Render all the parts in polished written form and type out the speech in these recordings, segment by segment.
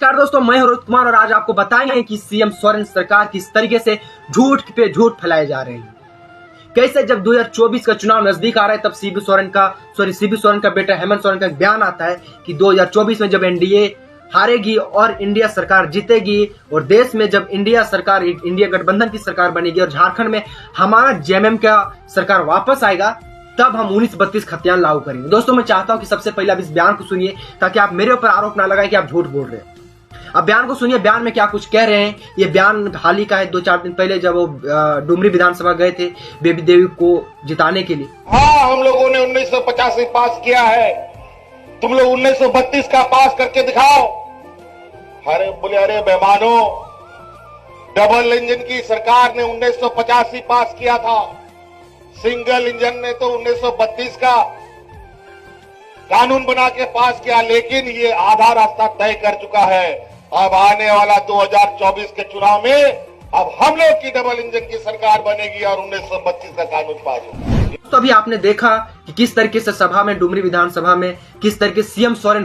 नमस्कार दोस्तों, मैं रोहित कुमार और आज आपको बताएंगे कि सीएम सोरेन सरकार किस तरीके से झूठ पे झूठ फैलाए जा रहे हैं। कैसे जब 2024 का चुनाव नजदीक आ रहा है तब सीबी सोरेन का बेटा हेमंत सोरेन का एक बयान आता है कि 2024 में जब एनडीए हारेगी और इंडिया सरकार जीतेगी और देश में जब इंडिया गठबंधन की सरकार बनेगी और झारखंड में हमारा जेएमएम का सरकार वापस आएगा तब हम 1932 खतियान लागू करेंगे। दोस्तों, मैं चाहता हूं कि सबसे पहले आप इस बयान को सुनिए ताकि आप मेरे ऊपर आरोप ना लगाएं कि आप झूठ बोल रहे हैं। अब बयान को सुनिए, बयान में क्या कुछ कह रहे हैं। ये बयान हाल ही का है, 2-4 दिन पहले जब वो डुमरी विधानसभा गए थे बेबी देवी को जिताने के लिए। हाँ, हम लोगों ने 1985 पास किया है, तुम लोग 1932 का पास करके दिखाओ। अरे बोले, अरे मेहमानों, डबल इंजन की सरकार ने 1985 पास किया था, सिंगल इंजन ने तो 1932 का कानून बना के पास किया, लेकिन ये आधा रास्ता तय कर चुका है। अब आने वाला 2024 के चुनाव में अब हम लोग की डबल इंजन की सरकार बनेगी और 1932 का कानून पास होगा। तो अभी आपने देखा कि किस तरीके से सभा में, डुमरी विधानसभा में किस तरीके से सीएम सोरेन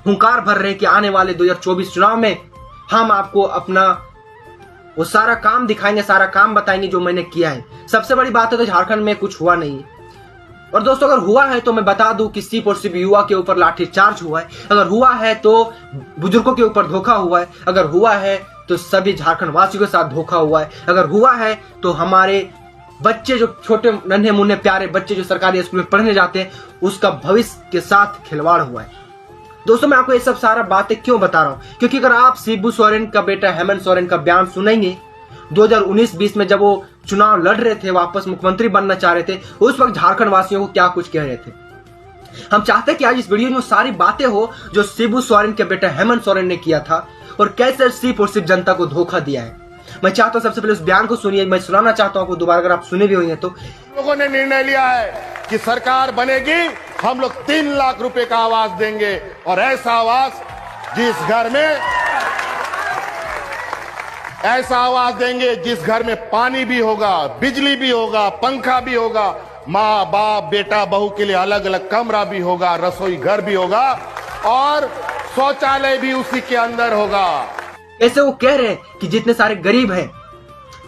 हुंकार भर रहे हैं कि आने वाले 2024 चुनाव में हम आपको अपना वो सारा काम दिखाएंगे, सारा काम बताएंगे जो मैंने किया है। सबसे बड़ी बात है तो झारखंड में कुछ हुआ नहीं है। और दोस्तों, अगर हुआ है तो मैं बता दूं कि सिर्फ और सिर्फ युवा के ऊपर लाठीचार्ज हुआ है। अगर हुआ है तो बुजुर्गों के ऊपर धोखा हुआ है। अगर हुआ है तो सभी झारखंड वासियों के साथ धोखा हुआ है। अगर हुआ है तो हमारे बच्चे, जो छोटे नन्हे मुन्ने प्यारे बच्चे जो सरकारी स्कूल में पढ़ने जाते हैं, उसका भविष्य के साथ खिलवाड़ हुआ है। दोस्तों, मैं आपको ये सब सारा बातें क्यों बता रहा हूं, क्योंकि अगर आप शिबू सोरेन का बेटा हेमंत सोरेन का बयान सुनेंगे 2019-20 में जब वो चुनाव लड़ रहे थे, वापस मुख्यमंत्री बनना चाह रहे थे, उस वक्त झारखंड वासियों को क्या कुछ कह रहे थे। हम चाहते हैं कि आज इस वीडियो में सारी बातें हो जो शिबू सोरेन के बेटा हेमंत सोरेन ने किया था और कैसे सिर्फ और सिर्फ जनता को धोखा दिया है। मैं चाहता हूं सबसे पहले उस बयान को सुनिए। मैं सुनाना चाहता हूं आपको दोबारा, अगर आप सुने भी हुए हैं तो। लोगों ने निर्णय लिया है कि सरकार बनेगी, हम लोग 3 लाख रुपए का आवास देंगे और ऐसा आवास देंगे जिस घर में पानी भी होगा, बिजली भी होगा, पंखा भी होगा, माँ बाप बेटा बहू के लिए अलग अलग कमरा भी होगा, रसोई घर भी होगा और शौचालय भी उसी के अंदर होगा। ऐसे वो कह रहे हैं कि जितने सारे गरीब हैं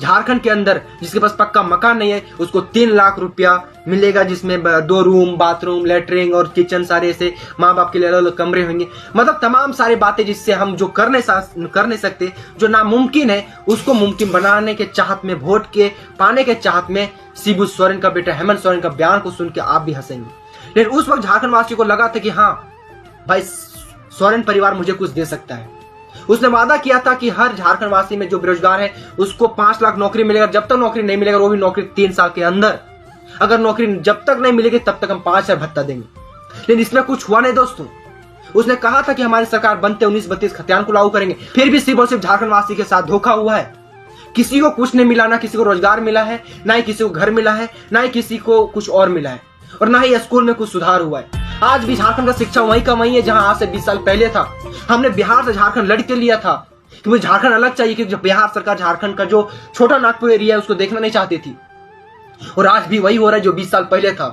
झारखंड के अंदर, जिसके पास पक्का मकान नहीं है, उसको 3 लाख रुपया मिलेगा, जिसमें 2 रूम, बाथरूम, लेटरिन और किचन, सारे ऐसे माँ बाप के लिए अलग अलग कमरे होंगे। मतलब तमाम सारी बातें जिससे हम जो कर नहीं सकते, जो नामुमकिन है, उसको मुमकिन बनाने के चाहत में, वोट के पाने के चाहत में शिबू सोरेन का बेटा हेमंत सोरेन का बयान को सुन के आप भी हंसेंगे। लेकिन उस वक्त झारखंड वासियों को लगा था कि हाँ भाई, सोरेन परिवार मुझे कुछ दे सकता है। उसने वादा किया था कि हर झारखंड वासी में जो बेरोजगार है उसको 5 लाख नौकरी मिलेगा। जब तक नौकरी नहीं मिलेगा, वो भी नौकरी 3 साल के अंदर। अगर नौकरी जब तक नहीं मिलेगी तब तक हम 5,000 भत्ता देंगे। लेकिन इसमें कुछ हुआ नहीं दोस्तों। उसने कहा था कि हमारी सरकार बनते 1932 खतियान को लागू करेंगे, फिर भी सिर्फ और सिर्फ झारखंड वासी के साथ धोखा हुआ है। किसी को कुछ नहीं मिला, ना किसी को रोजगार मिला है, ना ही किसी को घर मिला है, ना ही किसी को कुछ और मिला है, और ना ही स्कूल में कुछ सुधार हुआ है। आज भी झारखंड का शिक्षा वहीं का वहीं है जहां आज से 20 साल पहले था। हमने बिहार से झारखंड लड़ के लिया था कि मुझे झारखंड अलग चाहिए, क्योंकि बिहार सरकार झारखंड का जो छोटा नागपुर एरिया है उसको देखना नहीं चाहती थी। और आज भी वही हो रहा है जो 20 साल पहले था।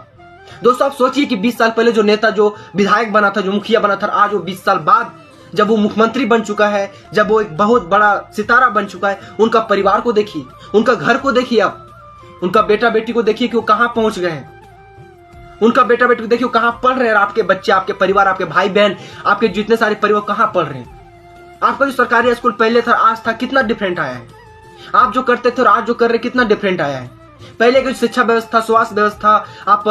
दोस्तों, आप सोचिए कि 20 साल पहले जो नेता, जो विधायक बना था, जो मुखिया बना था, आज वो 20 साल बाद जब वो मुख्यमंत्री बन चुका है, जब वो एक बहुत बड़ा सितारा बन चुका है, उनका परिवार को देखिए, उनका घर को देखिए, आप उनका बेटा बेटी को देखिए कि वो कहां पहुंच गए हैं। उनका बेटा बेटी को देखिए कहां पढ़ रहे हैं। आपके बच्चे, आपके परिवार, आपके भाई बहन, आपके जितने सारे परिवार कहां पढ़ रहे हैं। आपका जो सरकारी स्कूल पहले था आज था, कितना डिफरेंट आया है। आप जो करते थे और आज जो कर रहे, कितना डिफरेंट आया है। पहले की शिक्षा व्यवस्था, स्वास्थ्य व्यवस्था, आप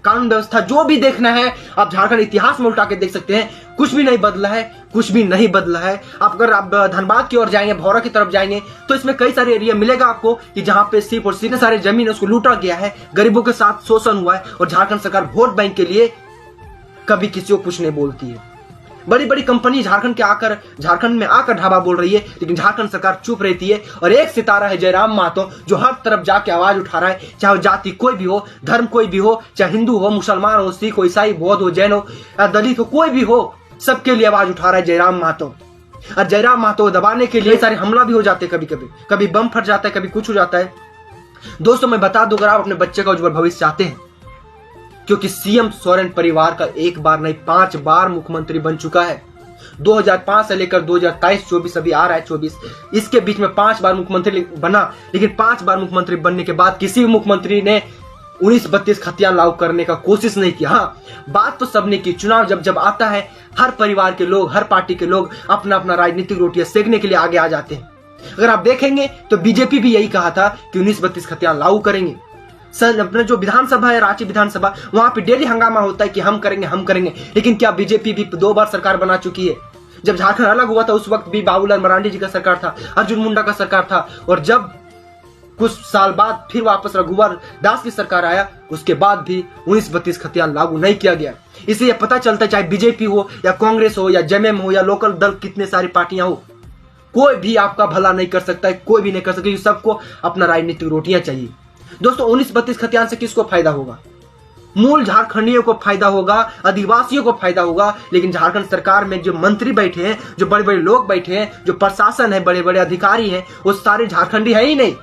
कानून व्यवस्था, जो भी देखना है आप झारखंड इतिहास में उल्टा के देख सकते हैं। कुछ भी नहीं बदला है, कुछ भी नहीं बदला है। अगर आप धनबाद की ओर जाएंगे, भौरा की तरफ जाएंगे, तो इसमें कई सारे एरिया मिलेगा आपको कि जहां पे सिर्फ और सिर्फ सारे जमीन उसको लूटा गया है, गरीबों के साथ शोषण हुआ है, और झारखंड सरकार वोट बैंक के लिए कभी किसी को कुछ नहीं बोलती है। बड़ी बड़ी कंपनी झारखंड में आकर ढाबा बोल रही है, लेकिन झारखंड सरकार चुप रहती है। और एक सितारा है जयराम महतो, जो हर तरफ जाके आवाज उठा रहा है, चाहे जाति कोई भी हो, धर्म कोई भी हो, चाहे हिंदू हो, मुसलमान हो, सिख हो, ईसाई, बौद्ध हो, जैन हो, दलित हो, कोई भी हो, सबके लिए आवाज उठा रहा है जयराम महतो। और जयराम महतो दबाने के लिए सारे हमला भी हो जाते हैं, कभी बम फट जाता है, कभी कुछ हो जाता है। दोस्तों, मैं बता दूं, अगर आप अपने बच्चे का उज्जवल भविष्य चाहते हैं, क्योंकि सीएम सोरेन परिवार का एक बार नहीं 5 बार मुख्यमंत्री बन चुका है, 2005 से लेकर 2023-24 अभी आ रहा है 24, इसके बीच में 5 बार मुख्यमंत्री बना, लेकिन 5 बार मुख्यमंत्री बनने के बाद किसी भी मुख्यमंत्री ने 1932 खतियान लागू करने का कोशिश नहीं किया। हाँ, बात तो सबने की। चुनाव जब आता है, हर परिवार के लोग, हर पार्टी के लोग अपना अपना राजनीतिक रोटियां सेकने के लिए आगे आ जाते हैं। अगर आप देखेंगे तो बीजेपी भी यही कहा था कि 1932 खतियान लागू करेंगे। सर, अपना जो विधानसभा है, रांची विधानसभा, वहां पे डेली हंगामा होता है कि हम करेंगे। लेकिन क्या बीजेपी भी 2 बार सरकार बना चुकी है? जब झारखंड अलग हुआ था उस वक्त भी बाबूलाल मरांडी जी का सरकार था, अर्जुन मुंडा का सरकार था, और जब कुछ साल बाद फिर वापस रघुवर दास की सरकार आया, उसके बाद भी 1932 खतियान लागू नहीं किया गया। इसलिए पता चलता है, चाहे बीजेपी हो या कांग्रेस हो या जेएमएम हो या लोकल दल कितने सारी पार्टियां हो, कोई भी आपका भला नहीं कर सकता है, कोई भी नहीं कर सकता। सबको अपना राजनीतिक रोटियां चाहिए। दोस्तों, 1932 खतियान से किसको फायदा होगा? मूल झारखंडियों को फायदा होगा, आदिवासियों को फायदा होगा, लेकिन झारखंड सरकार में जो मंत्री बैठे हैं, जो बड़े बड़े लोग बैठे हैं, जो प्रशासन है, बड़े बड़े अधिकारी हैं, वो सारे झारखंडी है ही नहीं।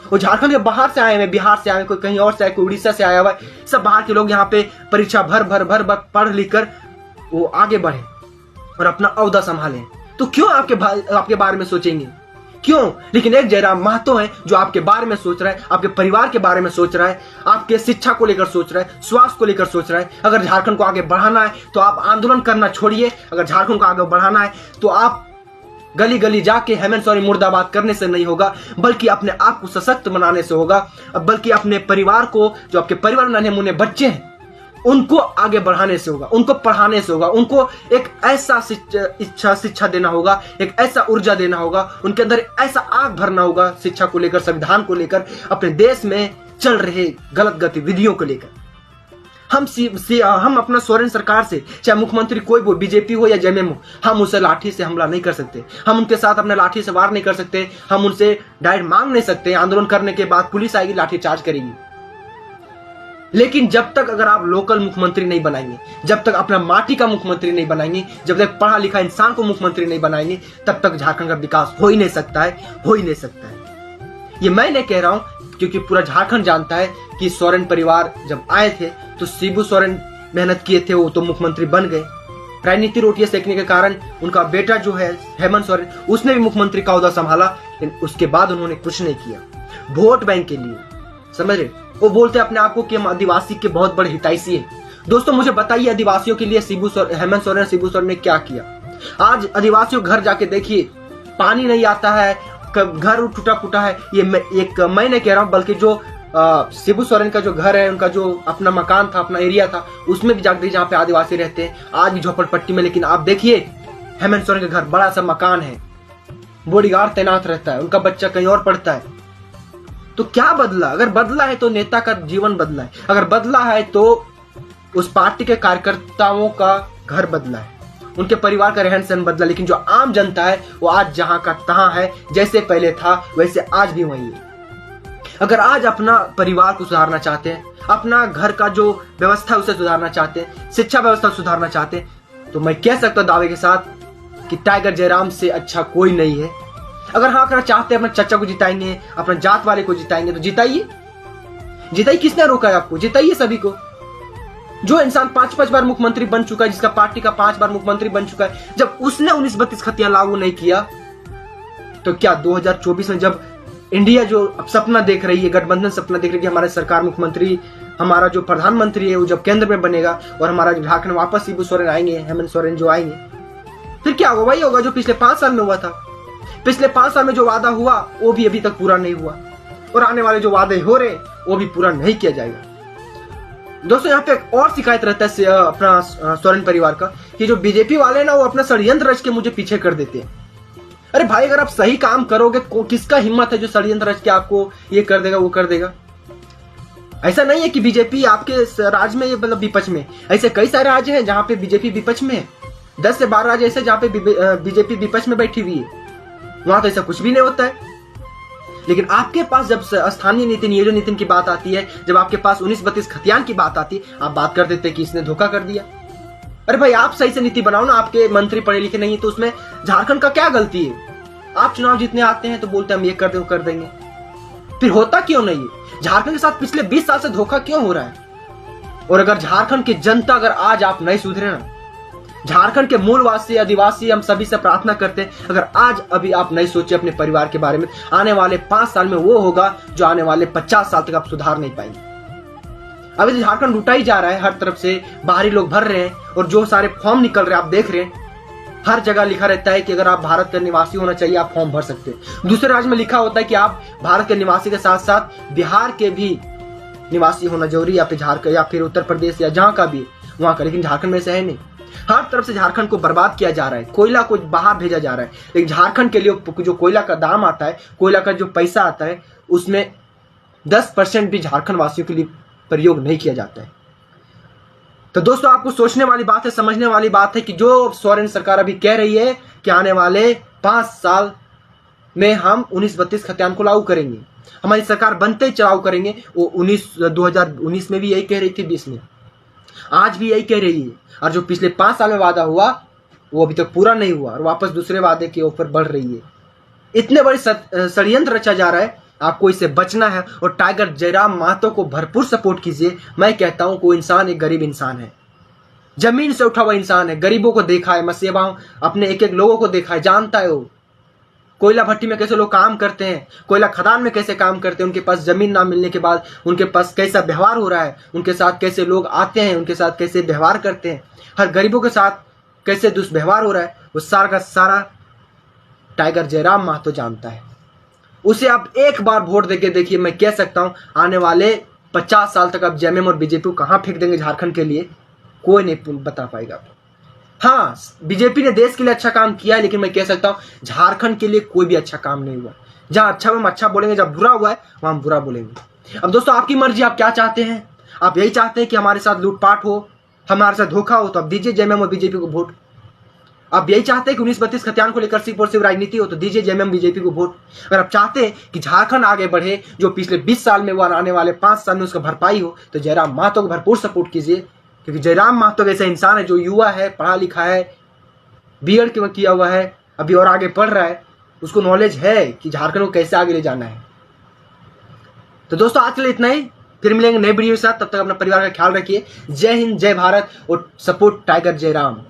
वो झारखंड के बाहर से आए हैं, बिहार से आए, कोई कहीं और से आए, कोई उड़ीसा से आया हुआ है। सब बाहर के लोग यहाँ पे परीक्षा भर पढ़ लिख कर वो आगे बढ़े और अपना औहदा संभालें। तो क्यों आपके बारे में सोचेंगे? क्यों? लेकिन एक जयराम महतो है जो आपके बारे में सोच रहा है, आपके परिवार के बारे में सोच रहा है, आपके शिक्षा को लेकर सोच रहा है, स्वास्थ्य को लेकर सोच रहा है। अगर झारखंड को आगे बढ़ाना है तो आप आंदोलन करना छोड़िए। अगर झारखंड को आगे बढ़ाना है तो आप गली गली जाके हेमंत सोरेन मुर्दाबाद करने से नहीं होगा, बल्कि अपने आप को सशक्त बनाने से होगा, बल्कि अपने परिवार को, जो आपके परिवार में नन्हे मुन्ने बच्चे हैं, उनको आगे बढ़ाने से होगा, उनको पढ़ाने से होगा, उनको एक ऐसा शिक्षा देना होगा, एक ऐसा ऊर्जा देना होगा, उनके अंदर ऐसा आग भरना होगा शिक्षा को लेकर, संविधान को लेकर, अपने देश में चल रहे गलत गतिविधियों को लेकर। हम अपना सोरेन सरकार से, चाहे मुख्यमंत्री कोई भी, बीजेपी हो या जेएमएम हो, हम उसे लाठी से हमला नहीं कर सकते, हम उनके साथ अपने लाठी से वार नहीं कर सकते, हम उनसे डायरेक्ट मांग नहीं सकते। आंदोलन करने के बाद पुलिस आएगी, लाठी चार्ज करेगी। लेकिन जब तक अगर आप लोकल मुख्यमंत्री नहीं बनाएंगे, जब तक अपना माटी का मुख्यमंत्री नहीं बनाएंगे, जब तक पढ़ा लिखा इंसान को मुख्यमंत्री नहीं बनाएंगे, तब तक झारखंड का विकास हो ही नहीं सकता है। ये मैं नहीं कह रहा हूं, क्योंकि पूरा झारखंड जानता है कि सोरेन परिवार जब आए थे तो शिबू सोरेन मेहनत किए थे, वो तो मुख्यमंत्री बन गए। राजनीति रोटियां सेकने के कारण उनका बेटा जो है हेमंत सोरेन, उसने भी मुख्यमंत्री का ओहदा संभाला, लेकिन उसके बाद उन्होंने कुछ नहीं किया वोट बैंक के लिए। समझ रहे? वो बोलते अपने आप को कि हम आदिवासी के बहुत बड़े हितैषी हैं। दोस्तों, मुझे बताइए आदिवासियों के लिए हेमंत सोरेन, शिबू सोरेन ने क्या किया? आज आदिवासियों घर जाके देखिए, पानी नहीं आता है, घर टूटा फूटा है। ये मैं नहीं कह रहा हूं, बल्कि जो शिबू सोरेन का जो घर है, उनका जो अपना मकान था, अपना एरिया था, उसमें भी जाकर जहाँ पे आदिवासी रहते हैं, आज भी झोपड़पट्टी में। लेकिन आप देखिए हेमंत सोरेन का घर बड़ा सा मकान है, बॉडीगार्ड तैनात रहता है, उनका बच्चा कहीं और पढ़ता है। तो क्या बदला? अगर बदला है तो नेता का जीवन बदला है, अगर बदला है तो उस पार्टी के कार्यकर्ताओं का घर बदला है, उनके परिवार का रहन सहन बदला। लेकिन जो आम जनता है वो आज जहां का तहां है, जैसे पहले था वैसे आज भी वही है। अगर आज अपना परिवार को सुधारना चाहते हैं, अपना घर का जो व्यवस्था उसे सुधारना चाहते हैं, शिक्षा व्यवस्था सुधारना चाहते हैं, तो मैं कह सकता हूं दावे के साथ कि टाइगर जयराम से अच्छा कोई नहीं है। अगर हाँ करना चाहते हैं, अपने चचा को जिताएंगे, अपने जात वाले को जिताएंगे, तो जिताइए। किसने रोका है आपको? जिताइए सभी को। जो इंसान 5 बार मुख्यमंत्री बन चुका है, जिसका पार्टी का 5 बार मुख्यमंत्री बन चुका है, जब उसने 1932 खतियान लागू नहीं किया, तो क्या 2024 में जब इंडिया जो अब सपना देख रही है, गठबंधन सपना देख रही है कि हमारे सरकार मुख्यमंत्री, हमारा जो प्रधानमंत्री है वो जब केंद्र में बनेगा और हमारा जो झारखंड वापस शिबू सोरेन आएंगे, हेमंत सोरेन जो आएंगे, फिर क्या होगा? वही होगा जो पिछले 5 साल में हुआ था। पिछले 5 साल में जो वादा हुआ वो भी अभी तक पूरा नहीं हुआ, और आने वाले जो वादे हो रहे वो भी पूरा नहीं किया जाएगा। दोस्तों, यहाँ पे एक और शिकायत रहता है अपना सोरेन परिवार का, कि जो बीजेपी वाले ना वो अपना षड्यंत्र रच के मुझे पीछे कर देते हैं। अरे भाई, अगर आप सही काम करोगे, किसका हिम्मत है जो षड्यंत्र रच के आपको ये कर देगा, वो कर देगा? ऐसा नहीं है कि बीजेपी आपके राज्य में, मतलब विपक्ष में, ऐसे कई सारे राज्य हैं जहां पे बीजेपी विपक्ष में है। 10 से 12 राज्य ऐसे जहां पे बीजेपी विपक्ष में बैठी हुई है, वहां तो ऐसा कुछ भी नहीं होता है। लेकिन आपके पास जब स्थानीय नीति, ये जो नीति की बात आती है, जब आपके पास 1932 खतियान की बात आती है, आप बात कर देते हैं कि इसने धोखा कर दिया। अरे भाई, आप सही से नीति बनाओ ना। आपके मंत्री पढ़े लिखे नहीं है तो उसमें झारखंड का क्या गलती है? आप चुनाव जीतने आते हैं तो बोलते हैं हम ये कर देंगे, कर देंगे, फिर होता क्यों नहीं है? झारखंड के साथ पिछले 20 साल से धोखा क्यों हो रहा है? और अगर झारखंड की जनता, अगर आज आप नहीं सुधरे ना, झारखंड के मूलवासी आदिवासी हम सभी से प्रार्थना करते हैं, अगर आज अभी आप नहीं सोचे अपने परिवार के बारे में, आने वाले 5 साल में वो होगा जो आने वाले 50 साल तक आप सुधार नहीं पाएंगे। अभी तो झारखंड लुटा ही जा रहा है, हर तरफ से बाहरी लोग भर रहे हैं और जो सारे फॉर्म निकल रहे हैं आप देख रहे हैं, हर जगह लिखा रहता है कि अगर आप भारत के निवासी होना चाहिए आप फॉर्म भर सकते हैं। दूसरे राज्य में लिखा होता है कि आप भारत के निवासी के साथ साथ बिहार के भी निवासी होना जरूरी, या फिर झारखंड या फिर उत्तर प्रदेश या जहां का भी वहां का, लेकिन झारखंड में से है नहीं। हर तरफ से झारखंड को बर्बाद किया जा रहा है, कोयला को बाहर भेजा जा रहा है, लेकिन झारखंड के लिए जो कोयला का दाम आता है, कोयला का जो पैसा आता है, उसमें 10% भी झारखंड वासियों के लिए प्रयोग नहीं किया जाता है। तो दोस्तों आपको सोचने वाली बात है, समझने वाली बात है कि जो सोरेन सरकार अभी कह रही है कि आने वाले 5 साल में हम 1932 खतियान को लागू करेंगे, हमारी सरकार बनते ही लागू करेंगे, वो 2019 में भी यही कह रही थी, 20 में, आज भी यही कह रही है। और जो पिछले 5 साल में वादा हुआ वो अभी तक पूरा नहीं हुआ और वापस दूसरे वादे के ऊपर बढ़ रही है। इतने बड़े षड्यंत्र रचा जा रहा है, आपको इससे बचना है और टाइगर जयराम महतो को भरपूर सपोर्ट कीजिए। मैं कहता हूं कोई इंसान एक गरीब इंसान है, जमीन से उठा हुआ इंसान है, गरीबों को देखा है, मसीहा अपने एक एक लोगों को देखा है, जानता है वो कोयला भट्टी में कैसे लोग काम करते हैं, कोयला खदान में कैसे काम करते हैं, उनके पास जमीन ना मिलने के बाद उनके पास कैसा व्यवहार हो रहा है, उनके साथ कैसे लोग आते हैं, उनके साथ कैसे व्यवहार करते हैं, हर गरीबों के साथ कैसे दुष्व्यवहार हो रहा है, वो सारा का सारा टाइगर जयराम महतो जानता है। उसे आप एक बार वोट देके देखिए, मैं कह सकता हूं आने वाले 50 साल तक आप जेएमएम और बीजेपी को कहां फेंक देंगे झारखंड के लिए कोई नहीं बता पाएगा। हाँ, बीजेपी ने देश के लिए अच्छा काम किया है, लेकिन मैं कह सकता हूं झारखंड के लिए कोई भी अच्छा काम नहीं हुआ। जहां अच्छा हम अच्छा बोलेंगे, जब बुरा हुआ है वहां हम बुरा बोलेंगे। अब दोस्तों आपकी मर्जी, आप क्या चाहते हैं? आप यही चाहते हैं कि हमारे साथ लूटपाट हो, हमारे साथ धोखा हो, तो अब दीजिए जेएमएम और बीजेपी को वोट। आप यही चाहते हैं कि 1932 खतियान को लेकर सिर्फ और सिर्फ राजनीति हो, तो दीजिए जेएमएम बीजेपी को वोट। अगर आप चाहते हैं कि झारखंड आगे बढ़े, जो पिछले 20 साल में वो आने वाले 5 साल में उसका भरपाई हो, तो जयराम महतो को भरपूर सपोर्ट कीजिए, क्योंकि जयराम महतो ऐसा इंसान है जो युवा है, पढ़ा लिखा है, बीएड किया हुआ है, अभी और आगे पढ़ रहा है, उसको नॉलेज है कि झारखंड को कैसे आगे ले जाना है। तो दोस्तों आज के लिए इतना ही, फिर मिलेंगे नए वीडियो के साथ, तब तक अपना परिवार का ख्याल रखिए। जय हिंद, जय भारत और सपोर्ट टाइगर जयराम।